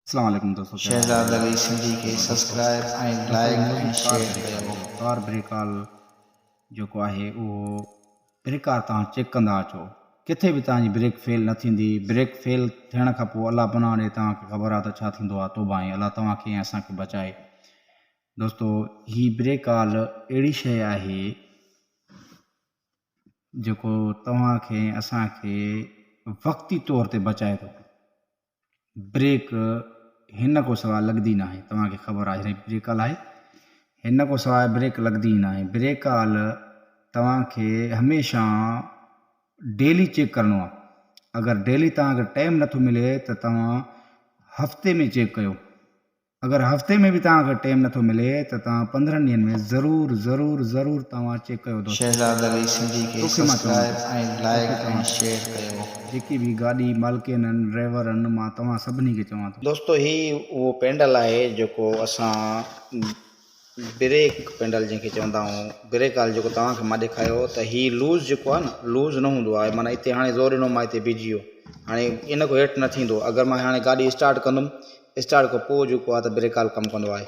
अस्सलाम वालेकुम दोस्तों, क्या हाल शहज़ाद है? अली सिंधी के सब्सक्राइब ऐं दोस्तों लाइक मौजूद ऐं कार शेयर ब्रेक कयो। कार ब्रेक जेको आहे उहो ब्रेक कार तव्हां चेक कंदा अचो। किथे बि तव्हांजी ब्रेक फेल न थींदी। ब्रेक फेल थियण खां पोइ अलाह पनाह ॾे तव्हांखे ख़बर आहे त छा थींदो आहे। तौबा ऐं अलाह तव्हांखे ऐं असांखे बचाए। दोस्तो ही ब्रेक कार अहिड़ी शइ आहे जेको तव्हांखे असांखे वक़्ती तौर ते बचाए थो। ब्रेक हिन को सवाइ लॻंदी न आहे। तव्हांखे ख़बर आहे ब्रेक आहे, हिन को सवाइ ब्रेक लॻंदी न आहे। ब्रेक तव्हांखे हमेशह डेली चेक करिणो आहे। अगरि डेली तव्हांखे टाइम नथो मिले त तव्हां हफ़्ते में चेक कयो। अगरि हफ़्ते में बि तव्हांखे टाइम नथो मिले त तव्हां 15 ॾींहंनि में ज़रूरु तव्हां चेक कयो। दोस्तो शहज़ाद अली सिंधी के तोखे मां चवां सब्सक्राइब थो, ऐं लाइक ऐं शेयर कयो। जेकी बि गाॾी मालिकिन आहिनि, ड्राइवर आहिनि, मां तव्हां सभिनी खे चवां थो, दोस्तो ही उहो पेंडल आहे जेको असां ब्रेक पेंडल जंहिंखे चवंदा आहियूं। ब्रेक आहे जेको तव्हांखे मां ॾेखारियो त हीउ लूज़ जेको आहे न, लूज़ न हूंदो आहे। माना हिते हाणे ज़ोर ॾिनो, मां हिते बीठी वियो, हाणे इन खां हेठि न थींदो। अगरि मां हाणे गाॾी स्टार्ट कंदुमि, स्टार्ट खां पोइ जेको आहे त ब्रेक कमु कंदो आहे।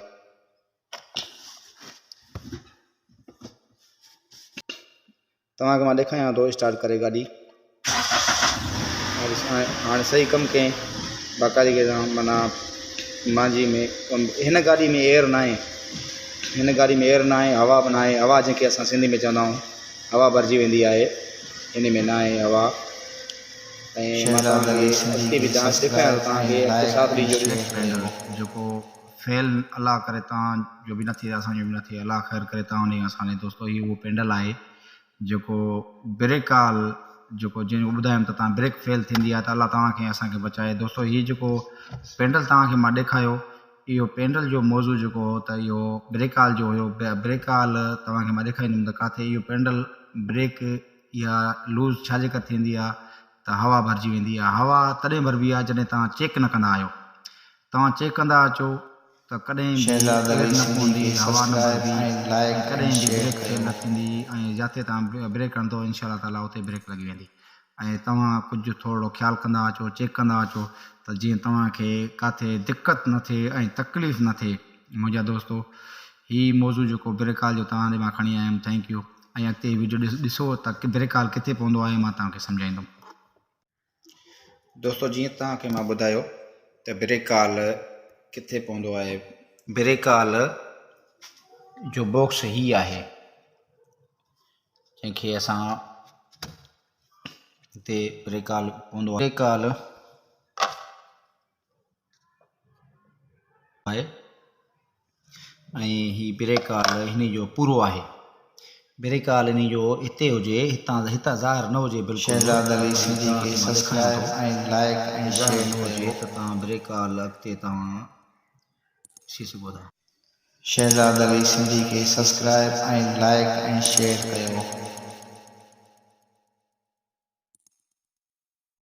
तव्हांखे मां ॾेखारियां थो स्टार्ट करे गाॾी। हाणे सही कमु कयईं बाक़ाइदगी सां। माना मुंहिंजी में हिन गाॾी में एयर न आहे, हिन गाॾी में एयर न आहे, हवा बि न आहे। हवा जंहिंखे असां सिंधी में चवंदा आहियूं, हवा भरिजी वेंदी आहे, हिन में न आहे हवा। ऐं मां तव्हांखे बि डांस ॾेखारियां तव्हांखे जेको फेल अलाह करे तव्हांजो बि न थिए, असांजो बि न थिए, अलाह ख़ैर करे तव्हां ॾे असां ॾे। दोस्तो हीउ उहो पेंडल आहे जेको ब्रेक जेको जंहिंजो ॿुधायमि त तव्हां ब्रेक फेल थींदी आहे त अलाह तव्हांखे असांखे बचाए। दोस्तो हीउ जेको पेंडल तव्हांखे मां ॾेखारियो, इहो पेंडल जो मौज़ू जेको हो त इहो ब्रेक जो हुयो। ब्रेक तव्हांखे मां ॾेखारींदुमि त किथे इहो पेंडल ब्रेक इहा लूज़ छाजे करे थींदी आहे त हवा भरिजी वेंदी आहे। हवा तॾहिं भरिबी आहे जॾहिं तव्हां चेक न कंदा आहियो। तव्हां चेक कंदा अचो त कॾहिं बि एयर न पवंदी, हवा न भरिबी, कॾहिं बि ब्रेक फेल न थींदी। ऐं जिते तव्हां ब्रेक हणंदो इनशा ताला उते ब्रेक लॻी वेंदी। ऐं तव्हां कुझु थोरो ख़्यालु कंदा अचो, चेक कंदा अचो त जीअं तव्हांखे किथे दिक़त न थिए ऐं तकलीफ़ न थिए। मुंहिंजा दोस्तो हीउ मौज़ू जेको ब्रेक जो तव्हां ॾे मां खणी आयुमि। Thank U. ऐं अॻिते वीडियो ॾिसो त ब्रेक किथे पवंदो आहे, मां तव्हांखे सम्झाईंदुमि। दोस्तो जीअं तव्हांखे मां ॿुधायो त ब्रेक किथे पवंदो आहे। ब्रेक जो बॉक्स ही आहे जंहिंखे असां हिते ब्रेक पवंदो आहे। ब्रेक आहे ऐं ही ब्रेक हिन जो पूरो आहे। ब्रेक इन जो हिते हुजे, हितां ज़ाहिर न हुजे बिल्कुलु। शहज़ाद अली सिंधी के सब्सक्राइब ऐं लाइक ऐं शेयर न हुजे कयो। त तव्हां ब्रेक अॻिते तव्हां ॾिसी सघो था। शहज़ाद अली सिंधी के सब्सक्राइब ऐं लाइक ऐं शेयर कयो।